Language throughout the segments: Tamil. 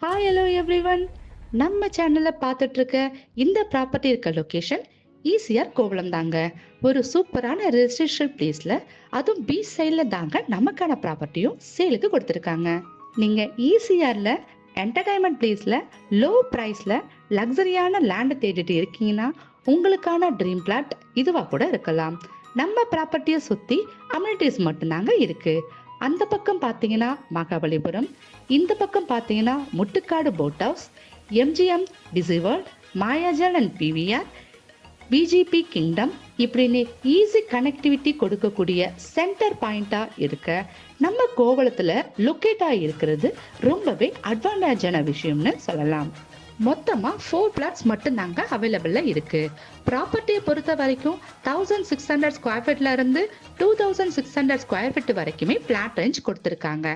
Hi hello everyone. நம்ம சேனல்ல பார்த்துட்டு இருக்க இந்த ப்ராப்பர்ட்டி இருக்க லொகேஷன் ஈசிஆர் கோவளம் தாங்க. ஒரு சூப்பரான ரெசிடென்ஷியல் பிளேஸ்ல, அதுவும் பீச் சைட்ல தாங்க நமக்கான ப்ராப்பர்ட்டியும் சேலுக்கு கொடுத்துருக்காங்க. நீங்க ஈசிஆர்ல என்டர்டைன்மெண்ட் பிளேஸ்ல லோ பிரைஸ்ல லக்ஸரியான லேண்ட் தேடிட்டு இருக்கீங்கன்னா உங்களுக்கான ட்ரீம் பிளாட் இதுவா கூட இருக்கலாம். நம்ம ப்ராப்பர்ட்டியை சுத்தி அம்யூனிட்டிஸ் மட்டும்தாங்க இருக்கு. அந்த பக்கம் பார்த்தீங்கன்னா மகாபலிபுரம், இந்த பக்கம் பார்த்தீங்கன்னா Muttukadu boat house, MGM Dizzee World, Mayajaal and PVR, BGP kingdom இப்படின்னு ஈஸி கனெக்டிவிட்டி கொடுக்கக்கூடிய சென்டர் பாயிண்டா இருக்க நம்ம கோவளத்துல லொக்கேட் இருக்கிறது ரொம்பவே அட்வான்டேஜான விஷயம்னு சொல்லலாம். மொத்தமா 4 பிளாட்ஸ் மட்டும் தாங்க அவைலபிளா இருக்கு. ப்ராப்பர்ட்டியை பொறுத்த வரைக்கும் 1600 ஸ்கொயர் ஃபீட்ல இருந்து 2600 ஸ்கொயர் ஃபீட் வரைக்குமே பிளாட் ரேஞ்ச் கொடுத்துருக்காங்க.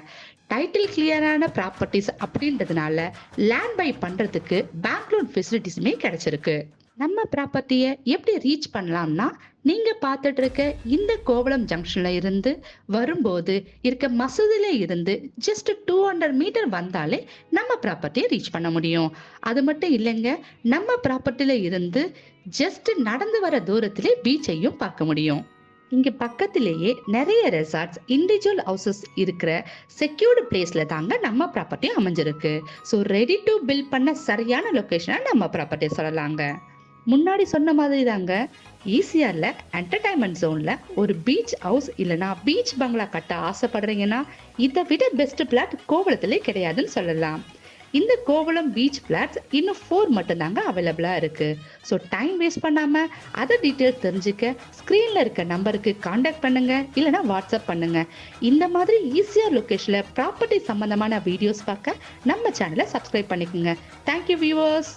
டைட்டில் கிளியரான ப்ராப்பர்ட்டிஸ் அப்படின்றதுனால லேண்ட் பை பண்றதுக்கு பேங்க் லோன் ஃபெசிலிட்டிஸுமே கிடைச்சிருக்கு. நம்ம ப்ராப்பர்ட்டியை எப்படி ரீச் பண்ணலாம்னா, நீங்க பார்த்துட்டு இருக்க இந்த கோவளம் ஜங்ஷன்ல இருந்து வரும்போது இருக்க மசூதியில இருந்து ஜஸ்ட் 200 மீட்டர் வந்தாலே நம்ம ப்ராப்பர்ட்டியை ரீச் பண்ண முடியும். அது மட்டும் இல்லைங்க, நம்ம ப்ராப்பர்ட்டியில இருந்து ஜஸ்ட் நடந்து வர தூரத்திலே பீச்சையும் பார்க்க முடியும். இங்க பக்கத்திலேயே நிறைய ரெசார்ட்ஸ், இண்டிவிஜுவல் ஹவுசஸ் இருக்கிற செக்யூர்டு பிளேஸ்ல தாங்க நம்ம ப்ராப்பர்ட்டி அமைஞ்சிருக்கு. ஸோ ரெடி டு பில்ட் பண்ண சரியான லொகேஷனை நம்ம ப்ராப்பர்ட்டி சொல்லலாங்க. முன்னாடி சொன்ன மாதிரி தாங்க, ஈசிஆர்ல என்டர்டைன்மெண்ட் ஜோன்ல ஒரு பீச் ஹவுஸ் இல்லனா பீச் பங்களா கட்ட ஆசைப்படுறீங்கன்னா இதை விட பெஸ்ட் பிளாட் கோவளத்திலே கிடையாதுன்னு சொல்லலாம். இந்த கோவளம் பீச் பிளாட்ஸ் இன்னும் 4 மட்டும் தாங்க அவைலபிளா இருக்கு. ஸோ டைம் வேஸ்ட் பண்ணாம அதை டீட்டெயில்ஸ் தெரிஞ்சுக்க ஸ்கிரீன்ல இருக்க நம்பருக்கு கான்டாக்ட் பண்ணுங்க, இல்லைன்னா வாட்ஸ்அப் பண்ணுங்க. இந்த மாதிரி ஈஸியர் லொகேஷன்ல ப்ராப்பர்ட்டி சம்பந்தமான வீடியோஸ் பார்க்க நம்ம சேனலை சப்ஸ்கிரைப் பண்ணிக்கோங்க. Thank you viewers.